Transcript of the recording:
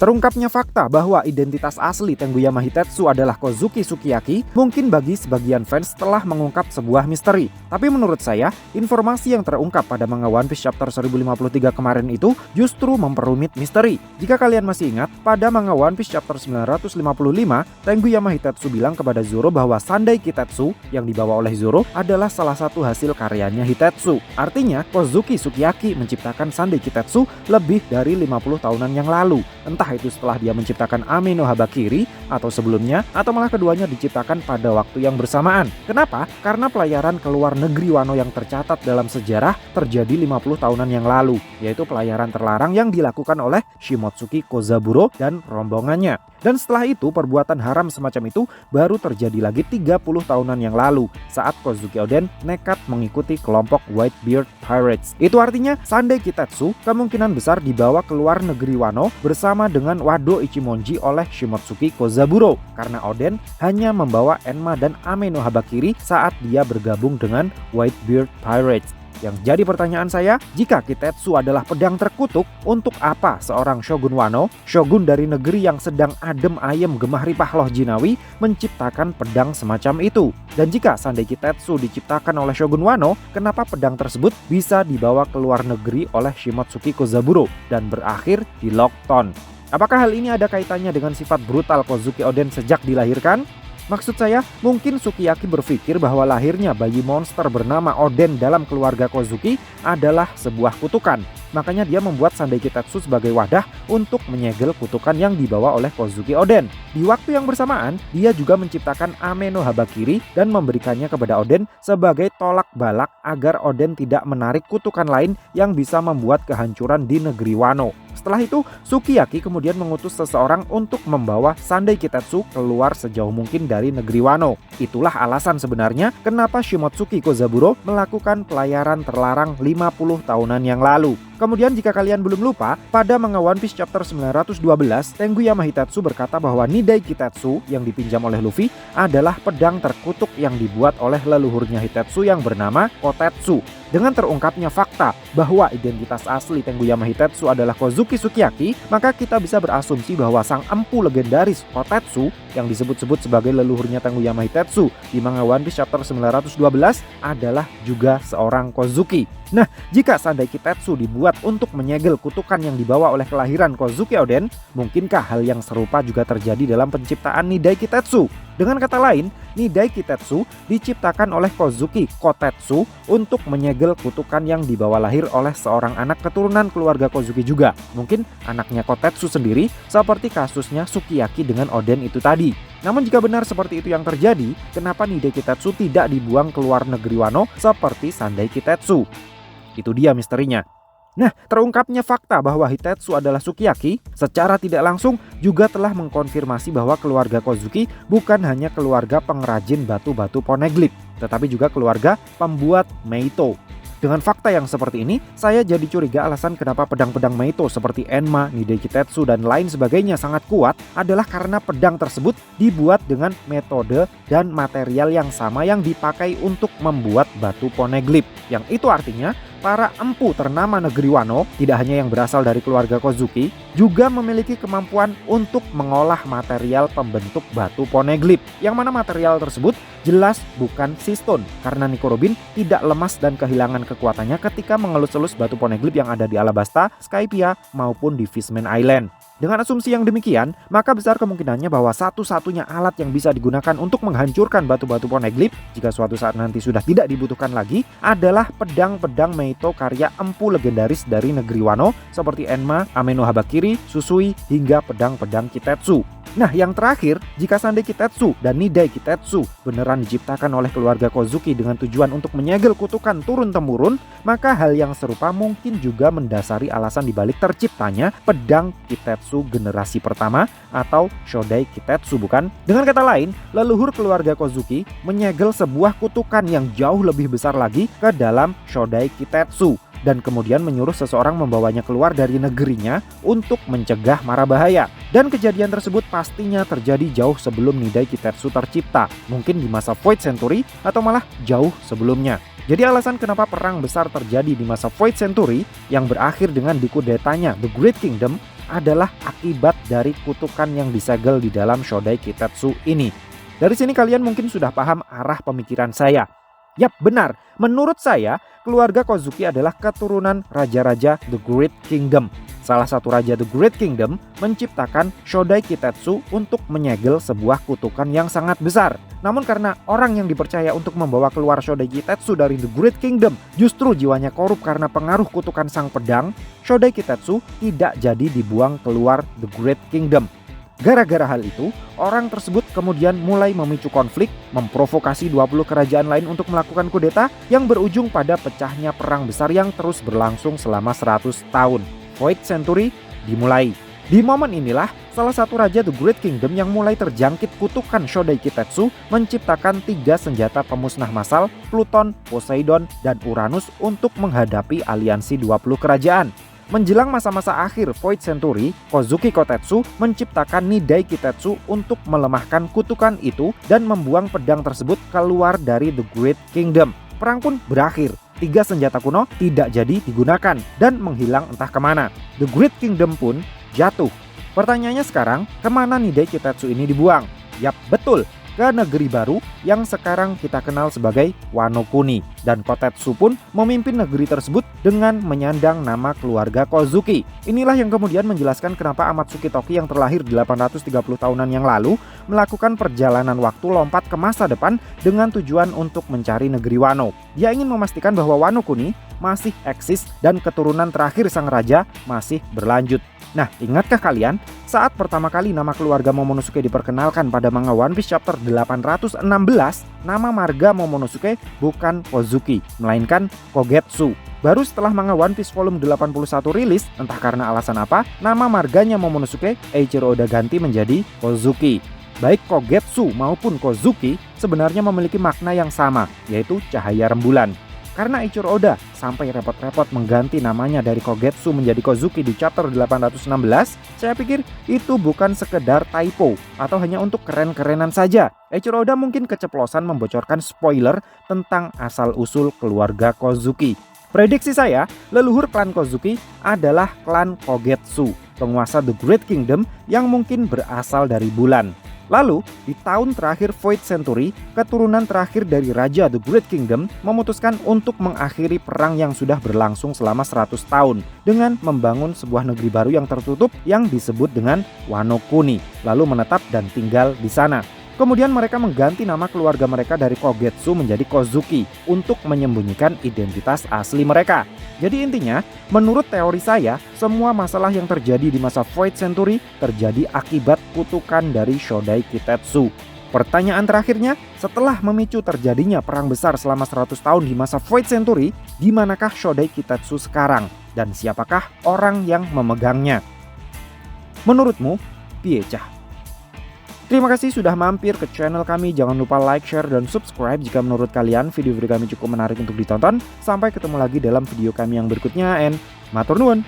Terungkapnya fakta bahwa identitas asli Tenguyama Hitetsu adalah Kozuki Sukiyaki mungkin bagi sebagian fans telah mengungkap sebuah misteri. Tapi menurut saya, informasi yang terungkap pada manga One Piece chapter 1053 kemarin itu justru memperumit misteri. Jika kalian masih ingat, pada manga One Piece chapter 955, Tenguyama Hitetsu bilang kepada Zoro bahwa Sandai Kitetsu yang dibawa oleh Zoro adalah salah satu hasil karyanya Hitetsu. Artinya, Kozuki Sukiyaki menciptakan Sandai Kitetsu lebih dari 50 tahunan yang lalu. Entah itu setelah dia menciptakan Ame no Habakiri atau sebelumnya, atau malah keduanya diciptakan pada waktu yang bersamaan. Kenapa? Karena pelayaran ke luar negeri Wano yang tercatat dalam sejarah terjadi 50 tahunan yang lalu, yaitu pelayaran terlarang yang dilakukan oleh Shimotsuki Kozaburo dan rombongannya. Dan setelah itu perbuatan haram semacam itu baru terjadi lagi 30 tahunan yang lalu saat Kozuki Oden nekat mengikuti kelompok Whitebeard Pirates. Itu artinya Sandai Kitetsu kemungkinan besar dibawa ke luar negeri Wano bersama dengan Wado Ichimonji oleh Shimotsuki Kozaburo, karena Oden hanya membawa Enma dan Ame no Habakiri saat dia bergabung dengan Whitebeard Pirates. Yang jadi pertanyaan saya, jika Kitetsu adalah pedang terkutuk, untuk apa seorang Shogun Wano, Shogun dari negeri yang sedang adem ayem gemah ripah loh jinawi, menciptakan pedang semacam itu? Dan jika Sandai Kitetsu diciptakan oleh Shogun Wano, kenapa pedang tersebut bisa dibawa ke luar negeri oleh Shimotsuki Kozaburo dan berakhir di Lockton? Apakah hal ini ada kaitannya dengan sifat brutal Kozuki Oden sejak dilahirkan? Maksud saya, mungkin Sukiyaki berpikir bahwa lahirnya bayi monster bernama Oden dalam keluarga Kozuki adalah sebuah kutukan. Makanya dia membuat Sandai Kitetsu sebagai wadah untuk menyegel kutukan yang dibawa oleh Kozuki Oden. Di waktu yang bersamaan, dia juga menciptakan Ame no Habakiri dan memberikannya kepada Oden sebagai tolak balak agar Oden tidak menarik kutukan lain yang bisa membuat kehancuran di negeri Wano. Setelah itu, Sukiyaki kemudian mengutus seseorang untuk membawa Sandai Kitetsu keluar sejauh mungkin dari negeri Wano. Itulah alasan sebenarnya kenapa Shimotsuki Kozaburo melakukan pelayaran terlarang 50 tahunan yang lalu. Kemudian jika kalian belum lupa, pada manga One Piece chapter 912, Tenguyama Hitetsu berkata bahwa Nidai Kitetsu yang dipinjam oleh Luffy adalah pedang terkutuk yang dibuat oleh leluhurnya Hitetsu yang bernama Kotetsu. Dengan terungkapnya fakta bahwa identitas asli Tenguyama Hitetsu adalah Kozuki Sukiyaki, maka kita bisa berasumsi bahwa sang empu legendaris Kotetsu yang disebut-sebut sebagai leluhurnya Tenguyama Hitetsu di manga One Piece chapter 912 adalah juga seorang Kozuki. Nah, jika Sandai Kitetsu dibuat untuk menyegel kutukan yang dibawa oleh kelahiran Kozuki Oden, mungkinkah hal yang serupa juga terjadi dalam penciptaan Nidai Kitetsu? Dengan kata lain, Nidai Kitetsu diciptakan oleh Kozuki Kotetsu untuk menyegel kutukan yang dibawa lahir oleh seorang anak keturunan keluarga Kozuki juga. Mungkin anaknya Kotetsu sendiri, seperti kasusnya Sukiyaki dengan Oden itu tadi. Namun jika benar seperti itu yang terjadi, kenapa Nidai Kitetsu tidak dibuang ke luar negeri Wano seperti Sandai Kitetsu? Itu dia misterinya. Nah, terungkapnya fakta bahwa Hitetsu adalah Sukiyaki secara tidak langsung juga telah mengkonfirmasi bahwa keluarga Kozuki bukan hanya keluarga pengrajin batu-batu poneglyph, tetapi juga keluarga pembuat Meito. Dengan fakta yang seperti ini, saya jadi curiga alasan kenapa pedang-pedang Meito seperti Enma, Nidai Kitetsu, dan lain sebagainya sangat kuat adalah karena pedang tersebut dibuat dengan metode dan material yang sama yang dipakai untuk membuat batu poneglyph. Yang itu artinya, para empu ternama negeri Wano, tidak hanya yang berasal dari keluarga Kozuki, juga memiliki kemampuan untuk mengolah material pembentuk batu poneglyph. Yang mana material tersebut jelas bukan seastone, karena Nico Robin tidak lemas dan kehilangan kekuatannya ketika mengelus-elus batu poneglyph yang ada di Alabasta, Skypiea, maupun di Fishman Island. Dengan asumsi yang demikian, maka besar kemungkinannya bahwa satu-satunya alat yang bisa digunakan untuk menghancurkan batu-batu poneglyph jika suatu saat nanti sudah tidak dibutuhkan lagi adalah pedang-pedang Meito karya empu legendaris dari negeri Wano seperti Enma, Ame no Habakiri, Susui, hingga pedang-pedang Kitetsu. Nah, yang terakhir, jika Sandai Kitetsu dan Nidai Kitetsu beneran diciptakan oleh keluarga Kozuki dengan tujuan untuk menyegel kutukan turun-temurun, maka hal yang serupa mungkin juga mendasari alasan dibalik terciptanya pedang Kitetsu generasi pertama atau Shodai Kitetsu, bukan? Dengan kata lain, leluhur keluarga Kozuki menyegel sebuah kutukan yang jauh lebih besar lagi ke dalam Shodai Kitetsu. dan kemudian menyuruh seseorang membawanya keluar dari negerinya untuk mencegah mara bahaya. Dan kejadian tersebut pastinya terjadi jauh sebelum Nidai Kitetsu tercipta, mungkin di masa Void Century atau malah jauh sebelumnya. Jadi alasan kenapa perang besar terjadi di masa Void Century yang berakhir dengan dikudetanya The Great Kingdom adalah akibat dari kutukan yang disegel di dalam Shodai Kitetsu ini. Dari sini kalian mungkin sudah paham arah pemikiran saya. Yap, benar. Menurut saya, keluarga Kozuki adalah keturunan raja-raja The Great Kingdom. Salah satu raja The Great Kingdom menciptakan Shodai Kitetsu untuk menyegel sebuah kutukan yang sangat besar. Namun karena orang yang dipercaya untuk membawa keluar Shodai Kitetsu dari The Great Kingdom justru jiwanya korup karena pengaruh kutukan sang pedang, Shodai Kitetsu tidak jadi dibuang keluar The Great Kingdom. Gara-gara hal itu, orang tersebut kemudian mulai memicu konflik, memprovokasi 20 kerajaan lain untuk melakukan kudeta yang berujung pada pecahnya perang besar yang terus berlangsung selama 100 tahun. Void Century dimulai. Di momen inilah, salah satu raja The Great Kingdom yang mulai terjangkit kutukan Shodai Kitetsu menciptakan 3 senjata pemusnah massal, Pluton, Poseidon, dan Uranus untuk menghadapi aliansi 20 kerajaan. Menjelang masa-masa akhir Void Century, Kozuki Kotetsu menciptakan Nidai Kitetsu untuk melemahkan kutukan itu dan membuang pedang tersebut keluar dari The Great Kingdom. Perang pun berakhir. 3 senjata kuno tidak jadi digunakan dan menghilang entah kemana. The Great Kingdom pun jatuh. Pertanyaannya sekarang, kemana Nidai Kitetsu ini dibuang? Yap, betul, ke negeri baru yang sekarang kita kenal sebagai Wano Kuni. Dan Kotetsu pun memimpin negeri tersebut dengan menyandang nama keluarga Kozuki. Inilah yang kemudian menjelaskan kenapa Amatsuki Toki yang terlahir 830 tahunan yang lalu melakukan perjalanan waktu lompat ke masa depan dengan tujuan untuk mencari negeri Wano. Dia ingin memastikan bahwa Wano Kuni masih eksis dan keturunan terakhir sang raja masih berlanjut. Nah, ingatkah kalian saat pertama kali nama keluarga Momonosuke diperkenalkan pada manga One Piece chapter 816, nama marga Momonosuke bukan Kozuki, melainkan Kogetsu. Baru setelah manga One Piece volume 81 rilis, entah karena alasan apa, nama marganya Momonosuke Eiichiro Oda ganti menjadi Kozuki. Baik Kogetsu maupun Kozuki sebenarnya memiliki makna yang sama, yaitu cahaya rembulan. Karena Eiichiro Oda sampai repot-repot mengganti namanya dari Kogetsu menjadi Kozuki di chapter 816, saya pikir itu bukan sekedar typo atau hanya untuk keren-kerenan saja. Eiichiro Oda mungkin keceplosan membocorkan spoiler tentang asal-usul keluarga Kozuki. Prediksi saya, leluhur klan Kozuki adalah klan Kogetsu, penguasa The Great Kingdom yang mungkin berasal dari bulan. Lalu, di tahun terakhir Void Century, keturunan terakhir dari Raja The Great Kingdom memutuskan untuk mengakhiri perang yang sudah berlangsung selama 100 tahun dengan membangun sebuah negeri baru yang tertutup yang disebut dengan Wano Kuni, lalu menetap dan tinggal di sana. Kemudian mereka mengganti nama keluarga mereka dari Kogetsu menjadi Kozuki untuk menyembunyikan identitas asli mereka. Jadi intinya, menurut teori saya, semua masalah yang terjadi di masa Void Century terjadi akibat kutukan dari Shodai Kitetsu. Pertanyaan terakhirnya, setelah memicu terjadinya perang besar selama 100 tahun di masa Void Century, di manakah Shodai Kitetsu sekarang? Dan siapakah orang yang memegangnya? Menurutmu, piye cah? Terima kasih sudah mampir ke channel kami. Jangan lupa like, share, dan subscribe jika menurut kalian video-video kami cukup menarik untuk ditonton. Sampai ketemu lagi dalam video kami yang berikutnya, and matur nuwun.